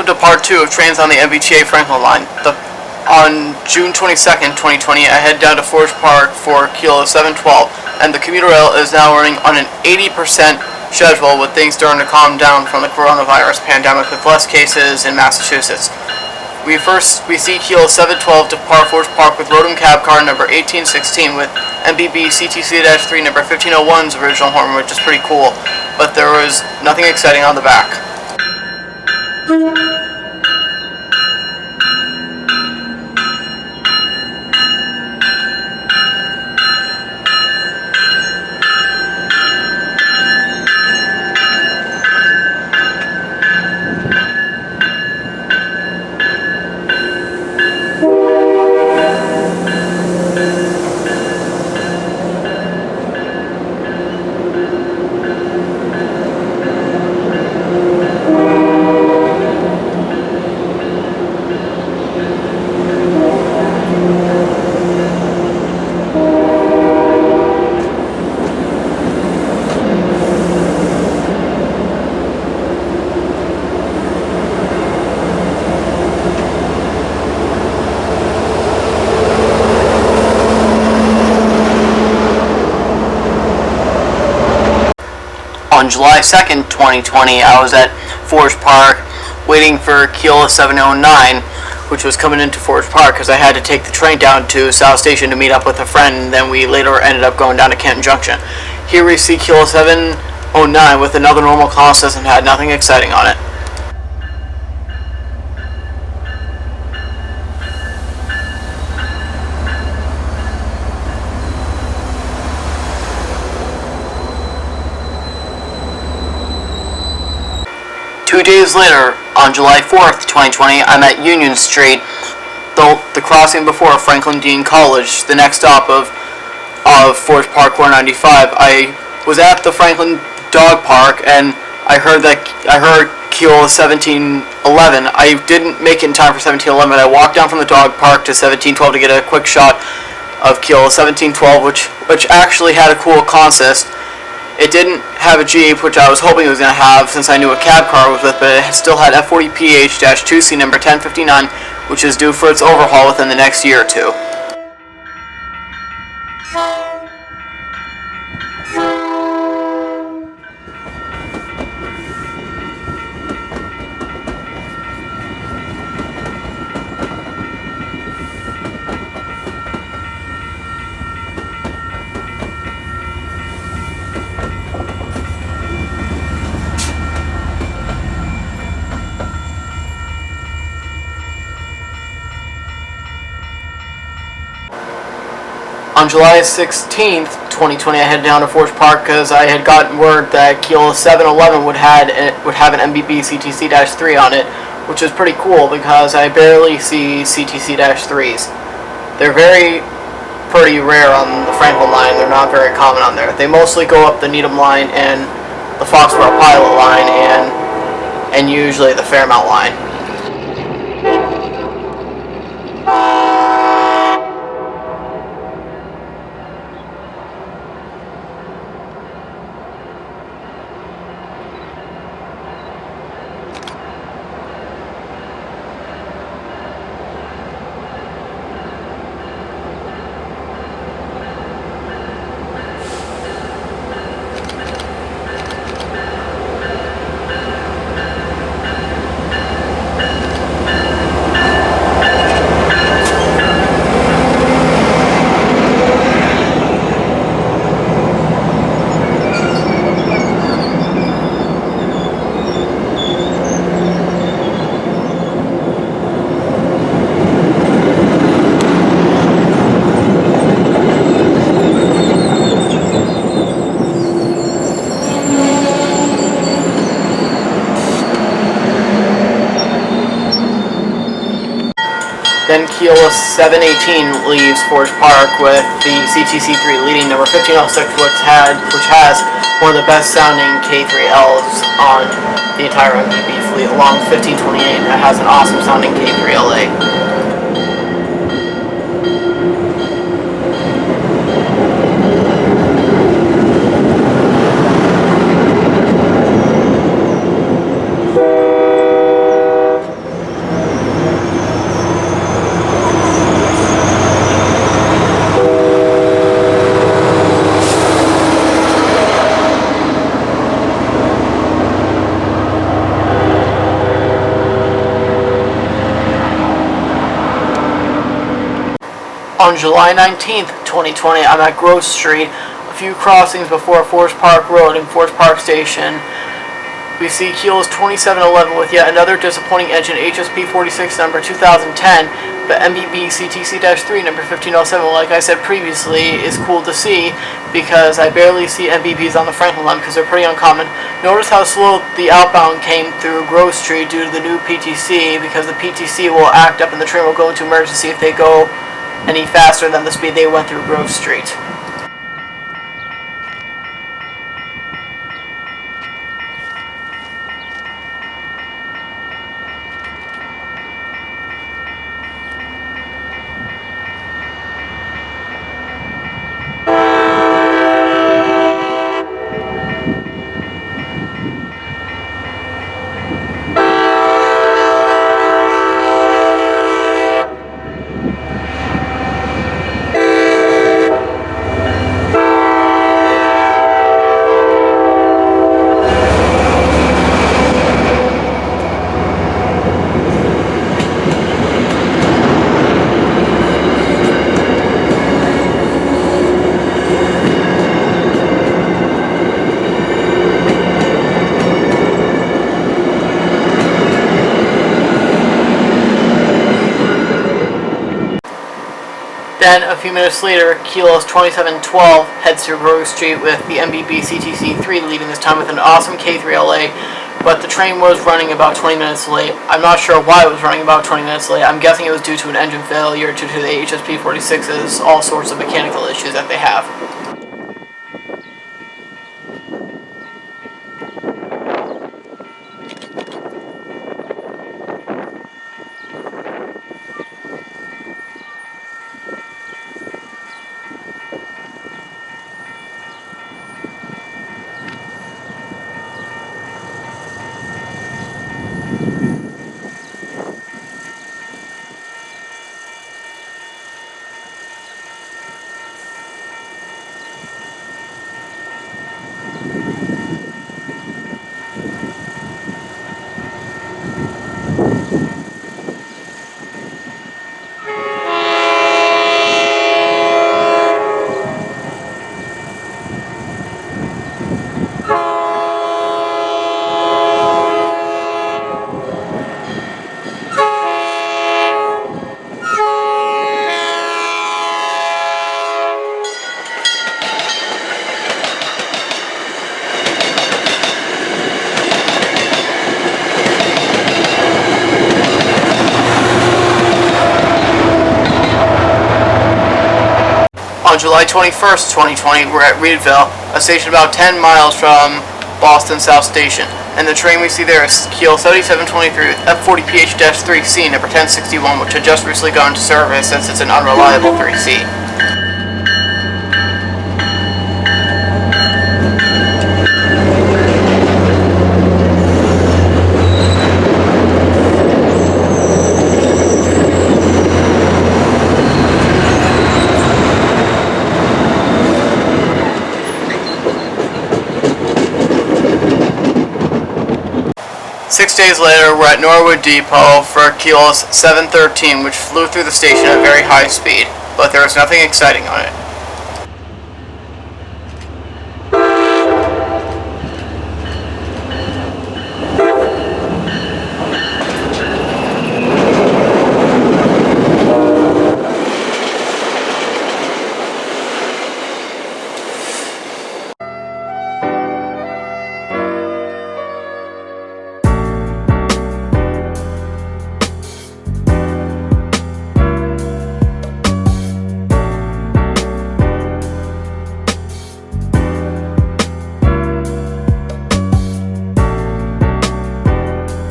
welcome to part 2 of trains on the MBTA Franklin line. On June 22nd, 2020, I head down to Forest Park for Keolis 712, and the commuter rail is now running on an 80% schedule, with things starting to calm down from the coronavirus pandemic with less cases in Massachusetts. We see Keolis 712 depart Forest Park with Rodham cab car number 1816 with MBB CTC-3 number 1501's original horn, which is pretty cool, but there was nothing exciting on the back. On July 2nd, 2020, I was at Forest Park waiting for Keolis 709, which was coming into Forest Park, because I had to take the train down to South Station to meet up with a friend, and then we later ended up going down to Canton Junction. Here we see Keolis 709 with another normal call system, had nothing exciting on it. Two days later, on July 4th, 2020, I'm at Union Street, the crossing before Franklin Dean College, the next stop of Forest Park 495. I was at the Franklin Dog Park, and I heard Keolis 1711. I didn't make it in time for 1711. I walked down from the dog park to 1712 to get a quick shot of Keolis 1712, which actually had a cool consist. It didn't have a Jeep, which I was hoping it was going to have since I knew a cab car was with, but it still had F40PH-2C number 1059, which is due for its overhaul within the next year or two. On July 16th, 2020, I headed down to Forest Park because I had gotten word that Keolis 711 would have an MBB CTC-3 on it, which is pretty cool because I barely see CTC-3s. They're pretty rare on the Franklin line. They're not very common on there. They mostly go up the Needham line and the Foxborough Pilot line and usually the Fairmount line. Then Keolis 718 leaves Forest Park with the CTC-3 leading number 1506, which has one of the best sounding K3Ls on the entire MBB fleet, along with 1528 that has an awesome sounding K3LA. On July 19th, 2020, I'm at Grove Street, a few crossings before Forest Park Road and Forest Park Station. We see Keolis 2711 with yet another disappointing engine, HSP 46 number 2010, but MBB CTC-3 number 1507, like I said previously, is cool to see because I barely see MBBs on the Franklin line because they're pretty uncommon. Notice how slow the outbound came through Grove Street due to the new PTC, because the PTC will act up and the train will go into emergency if they go any faster than the speed they went through Grove Street. Then, a few minutes later, Keolis 2712 heads through Grove Street with the MBB CTC-3 leading this time with an awesome K3LA, but the train was running about 20 minutes late. I'm not sure why it was running about 20 minutes late. I'm guessing it was due to an engine failure due to the HSP 46's all sorts of mechanical issues that they have. 21st, 2020, we're at Reedville, a station about 10 miles from Boston South Station. And the train we see there is Keolis 7723 F40PH-3C number 1061, which had just recently gone into service since it's an unreliable 3C. 6 days later, we're at Norwood Depot for Keolis 713, which flew through the station at very high speed, but there was nothing exciting on it.